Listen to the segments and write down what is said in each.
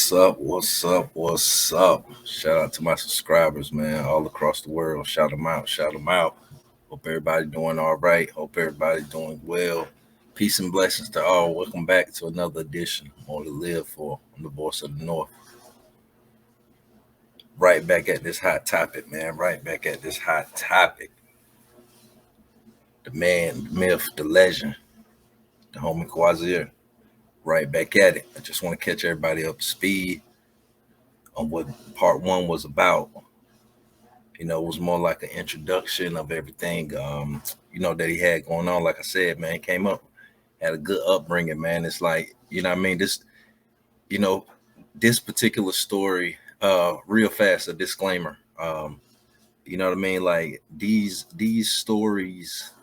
What's up? What's up? What's up? Shout out to my subscribers, man, all across the world. Shout them out. Shout them out. Hope everybody doing all right. Hope everybody doing well. Peace and blessings to all. Welcome back to another edition on the Live For on the Voice of the North. Right back at this hot topic, man. Right back at this hot topic. The man, the myth, the legend, the homie Quazir. Right back at it. I just want to catch everybody up to speed on what part one was about. It was more like an introduction of everything, that he had going on. Like I said, man, he came up, had a good upbringing, man. It's like, you know, this particular story, real fast, a disclaimer. You know what I mean? Like these stories,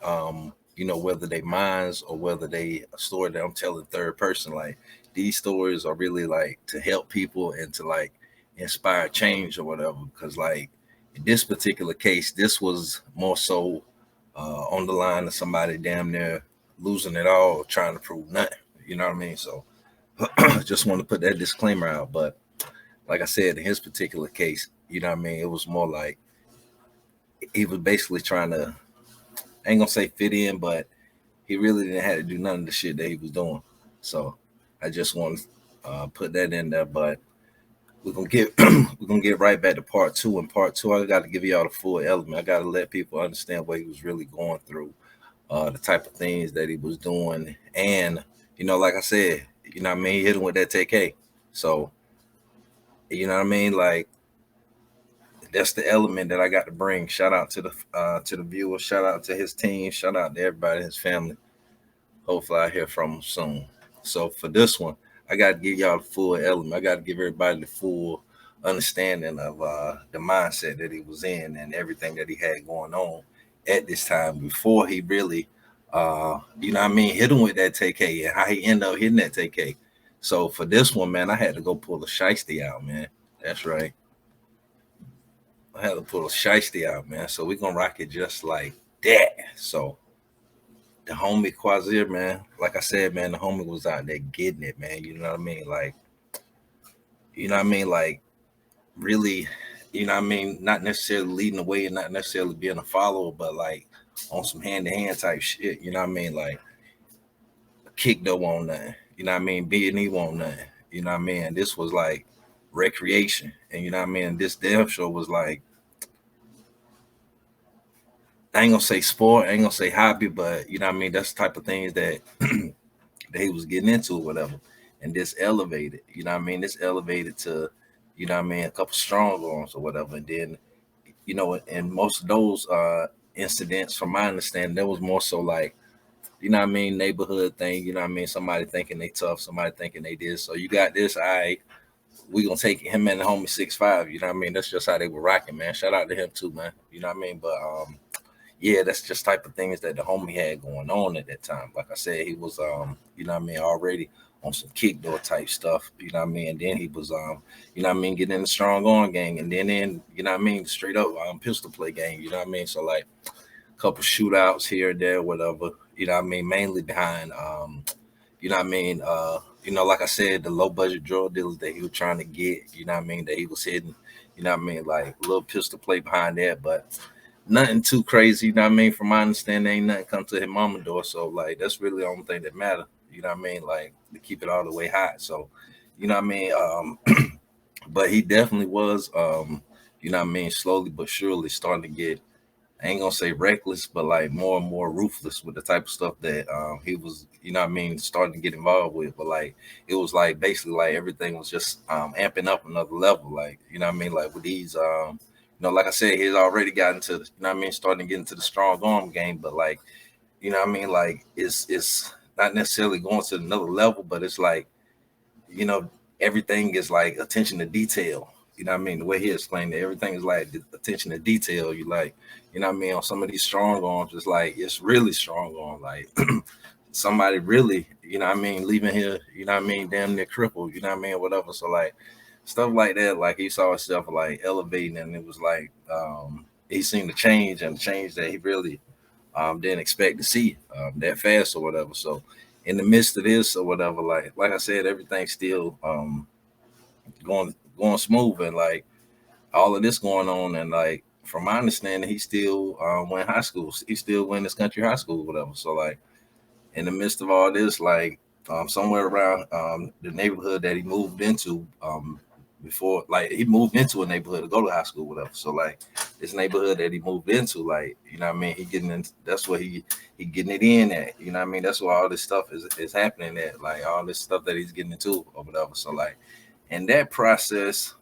whether they mines or whether they a story that I'm telling third person, like these stories are really like to help people and to like inspire change or whatever. Because like in this particular case, this was more so on the line of somebody damn near losing it all, trying to prove nothing. You know what I mean? So just want to put that disclaimer out. But like I said, in his particular case, you know what I mean? It was more like he was basically trying to, I ain't gonna say fit in, but he really didn't have to do none of the shit that he was doing. So I just want to put that in there. But we're gonna get we're gonna get right back to part two. And part two, I got to give y'all the full element. I got to let people understand what he was really going through, the type of things that he was doing, and like I said, he hit him with that TK. So you know what I mean, like that's the element that I got to bring. Shout out to the viewers. Shout out to his team. Shout out to everybody, his family. Hopefully, I hear from him soon. So for this one, I got to give y'all the full element. I got to give everybody the full understanding of the mindset that he was in and everything that he had going on at this time before he really, hit him with that TK and how he ended up hitting that TK. So for this one, man, I had to go pull a shiesty out, man. That's right. I had to pull a shiesty out, man. So we're gonna rock it just like that. So the homie Quazir, man, like I said, man, the homie was out there getting it, man. You know what I mean? Like, like really, not necessarily leading the way and not necessarily being a follower, but like on some hand to hand type shit. You know what I mean? Like kick though on nothing. You know what I mean? B&E won't nothing. You know what I mean? This was like recreation. And you know what I mean? This damn show was like, I ain't gonna say sport, I ain't gonna say hobby, but you know what I mean? That's the type of things that that he was getting into or whatever. And this elevated, you know what I mean? This elevated to, a couple strong arms or whatever. And then, and most of those incidents, from my understanding, there was more so like, neighborhood thing, somebody thinking they tough, somebody thinking they this. So you got this, all right, we gonna take him and the homie 6'5", you know what I mean? That's just how they were rocking, man. Shout out to him too, man. You know what I mean? But yeah, that's just type of things that the homie had going on at that time. Like I said, he was already on some kick door type stuff, you know what I mean? And then he was getting in the strong arm gang, and then straight up pistol play game, you know what I mean? So like a couple shootouts here and there, whatever, you know what I mean, mainly behind like I said, the low budget drug dealers that he was trying to get, that he was hitting, like a little pistol play behind that, but nothing too crazy, you know what I mean? From my understanding, ain't nothing come to his mama door. So like that's really the only thing that matter, you know what I mean? Like to keep it all the way hot. So, you know what I mean? But he definitely was slowly but surely starting to get, I ain't gonna say reckless, but like more and more ruthless with the type of stuff that he was, starting to get involved with. But like it was like basically like everything was just amping up another level. Like, you know what I mean? Like with these like I said, he's already gotten to, starting to get into the strong arm game, but like, like it's not necessarily going to another level, but it's like, you know, everything is like attention to detail. You know what I mean? The way he explained it, everything is like attention to detail. You like, on some of these strong arms, it's like it's really strong arm. Like somebody really, leaving here, damn near crippled, whatever. So like stuff like that, like he saw himself like elevating, and it was like he seen the change and the change that he really didn't expect to see that fast or whatever. So in the midst of this or whatever, like I said, everything still going smooth, and like all of this going on, and like from my understanding, he still went high school. He still went his country high school, whatever. So like in the midst of all this, like somewhere around the neighborhood that he moved into, before, like he moved into a neighborhood to go to high school, whatever. So like this neighborhood that he moved into, like you know what I mean, he getting in. That's what he getting it in at. You know what I mean. That's where all this stuff is happening at. Like all this stuff that he's getting into or whatever. So like in that process,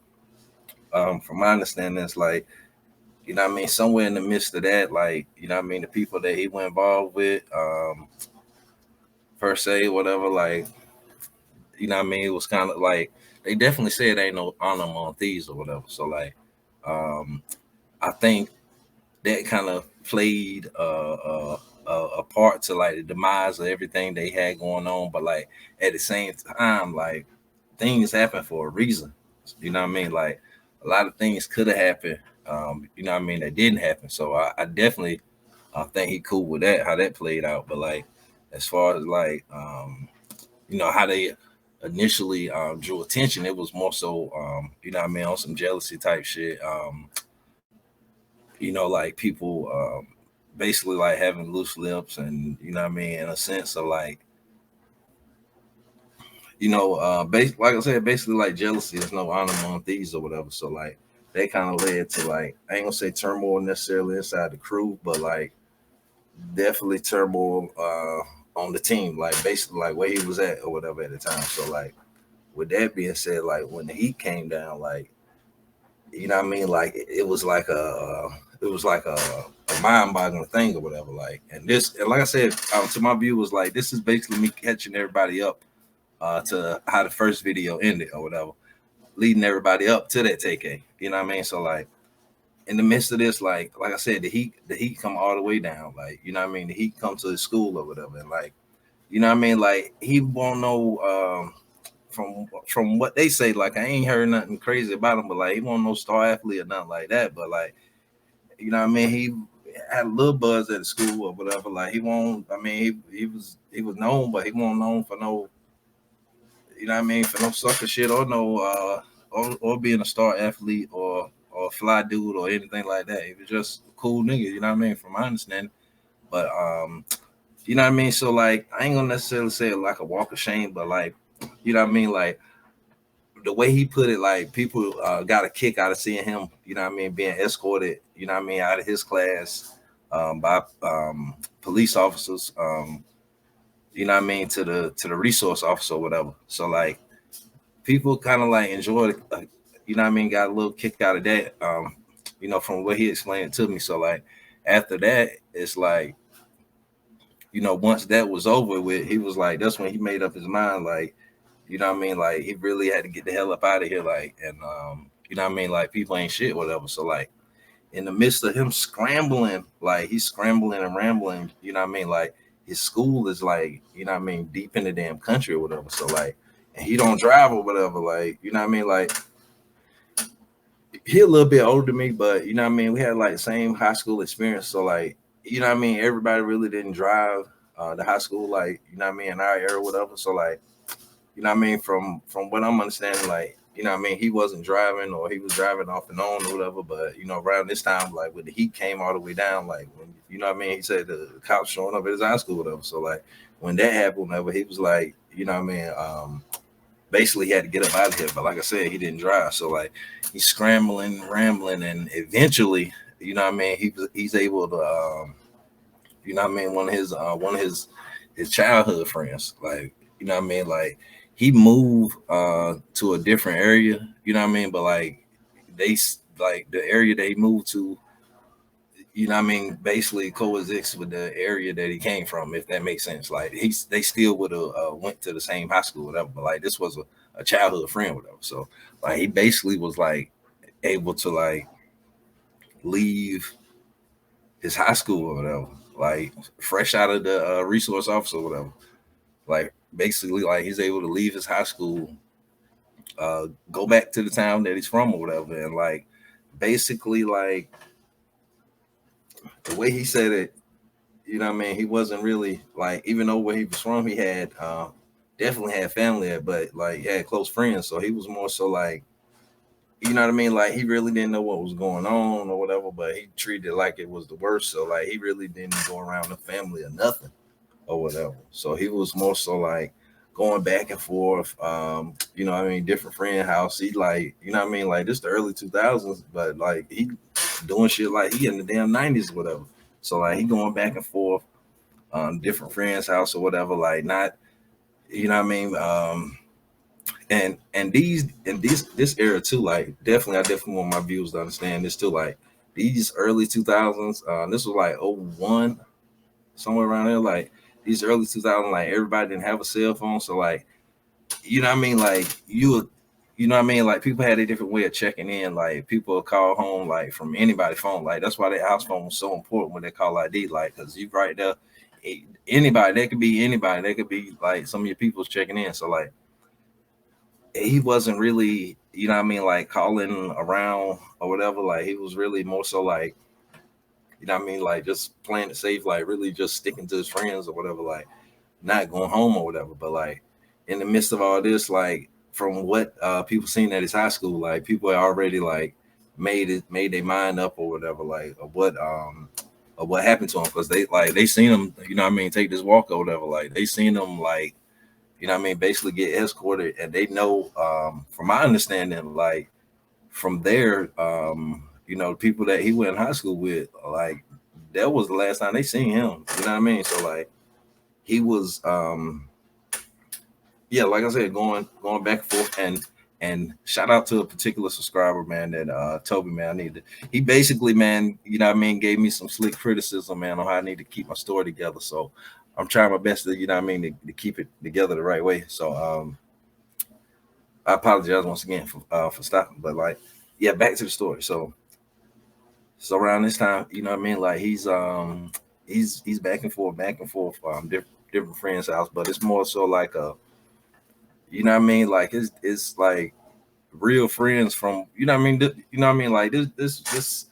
from my understanding, it's like you know what I mean, somewhere in the midst of that, like you know what I mean, the people that he went involved with, per se, whatever, like you know what I mean, it was kind of like they definitely said ain't no honor among thieves or whatever. So like, um, I think that kind of played a part to like the demise of everything they had going on. But like at the same time, like things happen for a reason. You know what I mean? Like a lot of things could have happened. You know what I mean? That didn't happen. So I definitely I think he cool with that, how that played out. But like as far as like you know how they initially drew attention, it was more so you know what I mean, on some jealousy type shit. You know, like people basically like having loose lips, and you know what I mean, in a sense of like you know, like I said, basically like jealousy is no honor among thieves or whatever. So like that kind of led to like I ain't gonna say turmoil necessarily inside the crew, but like definitely turmoil on the team, like basically like where he was at or whatever at the time. So like with that being said, like when the heat came down, like you know what I mean, like it was like a mind-boggling thing or whatever. Like and this and like I said, to my view was like this is basically me catching everybody up to how the first video ended or whatever, leading everybody up to that take. You know what I mean? So like in the midst of this, like I said, the heat come all the way down. Like, you know what I mean? The heat come to his school or whatever. And like, you know what I mean? Like he won't know from what they say, like I ain't heard nothing crazy about him, but like he won't no star athlete or nothing like that. But like, you know what I mean? He had a little buzz at the school or whatever. Like he won't I mean he was known, but he won't known for no you know what I mean, for no sucker shit or no or being a star athlete or a fly dude or anything like that. He was just a cool nigga, you know what I mean, from my understanding. But you know what I mean? So like I ain't gonna necessarily say it like a walk of shame, but like, you know what I mean, like the way he put it, like people got a kick out of seeing him, you know what I mean, being escorted, you know what I mean, out of his class by police officers, you know what I mean, to the resource officer or whatever. So like people kind of like enjoyed, you know what I mean, got a little kick out of that, you know, from what he explained to me. So like after that, it's like, you know, once that was over with, he was like, that's when he made up his mind, like, you know what I mean, like he really had to get the hell up out of here, like, and you know what I mean, like people ain't shit, whatever. So like in the midst of him scrambling, like he's scrambling and rambling, you know what I mean, like his school is like, you know what I mean, deep in the damn country or whatever. So like, and he don't drive or whatever, like, you know what I mean, like he a little bit older than me, but you know what I mean, we had like the same high school experience. So like, you know what I mean, everybody really didn't drive the high school, like, you know what I mean, in our era or whatever. So like, you know what I mean, from what I'm understanding, like, you know what I mean, he wasn't driving or he was driving off and on or whatever. But you know, around this time, like when the heat came all the way down, like when you know what I mean, he said the cops showing up at his high school or whatever. So like when that happened, whatever, he was like, you know what I mean, basically he had to get up out of here. But like I said, he didn't drive. So like he's scrambling, rambling, and eventually, you know what I mean, he's able to you know what I mean, one of his childhood friends, like, you know what I mean, like he moved to a different area, you know what I mean, but like like the area they moved to, you know what I mean, basically coexists with the area that he came from, if that makes sense. Like they still would have went to the same high school, whatever, but like this was a childhood friend, whatever. So like he basically was like able to like leave his high school or whatever, like fresh out of the resource officer or whatever. Like basically, like he's able to leave his high school, go back to the town that he's from or whatever, and like basically like the way he said it, you know what I mean, he wasn't really like, even though where he was from, he had definitely had family, but like had close friends. So he was more so like, you know what I mean? Like he really didn't know what was going on or whatever, but he treated it like it was the worst. So like he really didn't go around the family or nothing or whatever. So he was more so like going back and forth. You know what I mean, different friend house. He like, you know what I mean, like this the early 2000s, but like he doing shit like he in the damn 90s or whatever. So like he going back and forth different friends' house or whatever, like not, you know what I mean? And these and this era too, like definitely I definitely want my viewers to understand this too. Like these early 2000s, this was like '01, somewhere around there, like these early 2000s, like everybody didn't have a cell phone. So like, you know what I mean? Like you know what I mean? Like people had a different way of checking in. Like people would call home like from anybody's phone. Like that's why that house phone was so important when they call ID. Like because you right there, anybody, that could be anybody. That could be like some of your people's checking in. So like he wasn't really, you know what I mean, like calling around or whatever. Like he was really more so like, you know what I mean, like just playing it safe, like really just sticking to his friends or whatever. Like not going home or whatever. But like in the midst of all this, like from what people seen at his high school, like people had already like made their mind up or whatever, like of what happened to him because they seen him, you know what I mean, take this walk or whatever. Like they seen him like, you know what I mean, basically get escorted, and they know from my understanding, like from there, you know, people that he went in high school with, like that was the last time they seen him. You know what I mean? So like he was yeah, like I said, going back and forth, and shout out to a particular subscriber, man, that told me, man, I need to, he basically, man, you know what I mean, gave me some slick criticism, man, on how I need to keep my story together. So I'm trying my best to, you know what I mean, to keep it together the right way. So I apologize once again for stopping. But like, yeah, back to the story. So around this time, you know what I mean, like he's back and forth, different friends' house, but it's more so like a, you know what I mean, like it's like real friends from, you know what I mean, you know what I mean, like this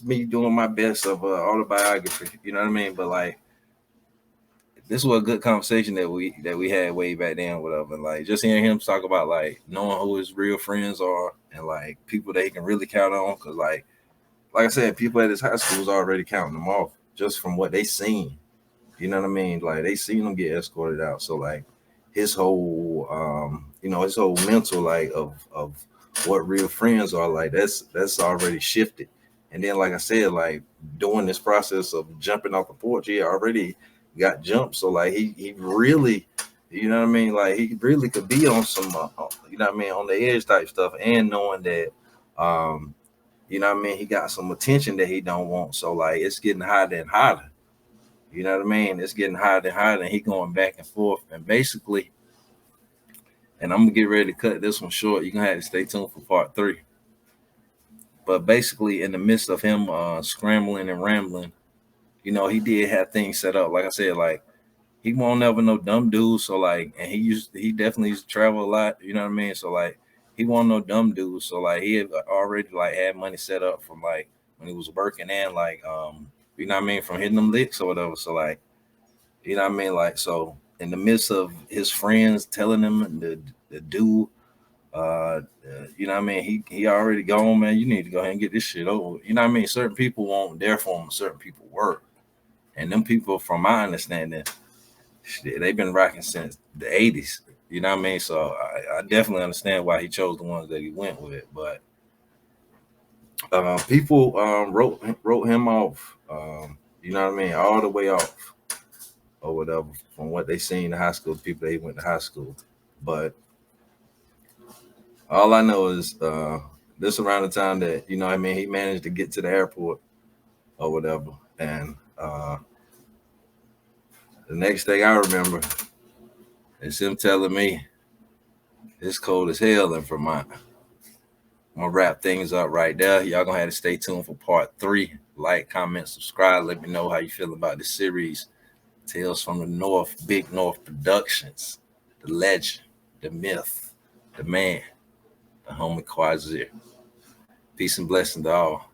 me doing my best of autobiography, you know what I mean, but like this was a good conversation that we had way back then, whatever. Like just hearing him talk about like knowing who his real friends are and like people that he can really count on, because like I said, people at his high school was already counting them off just from what they seen. You know what I mean? Like they seen him get escorted out. So like his whole you know, his whole mental like of what real friends are like, that's already shifted. And then like I said, like doing this process of jumping off the porch, he already got jumped. So like he really, you know what I mean? Like he really could be on some you know what I mean, on the edge type stuff, and knowing that you know what I mean, he got some attention that he don't want. So like it's getting hotter and hotter. You know what I mean? It's getting hotter and hotter, and he going back and forth. And basically, and I'm gonna get ready to cut this one short. You're gonna have to stay tuned for part 3. But basically, in the midst of him scrambling and rambling, you know, he did have things set up. Like I said, like he won't never no dumb dude. So like, and he definitely used to travel a lot. You know what I mean? So like, he won't no dumb dude. So like, he had already like had money set up from like when he was working, and like you know what I mean, from hitting them licks or whatever. So like, you know what I mean? Like, so in the midst of his friends telling him to do, you know what I mean? He already gone, man. You need to go ahead and get this shit over. You know what I mean? Certain people won't there for him, certain people work. And them people, from my understanding, shit, they've been rocking since the 80s. You know what I mean? So I definitely understand why he chose the ones that he went with. But people wrote him off. You know what I mean? All the way off or whatever from what they seen in high school, people they went to high school. But all I know is this around the time that, you know what I mean, he managed to get to the airport or whatever. And the next thing I remember is him telling me it's cold as hell in Vermont. I'm gonna wrap things up right there. Y'all gonna have to stay tuned for part 3. Like, comment, subscribe. Let me know how you feel about this series. Tales from the North, Big North Productions, the legend, the myth, the man, the homie Quazir. Peace and blessing to all.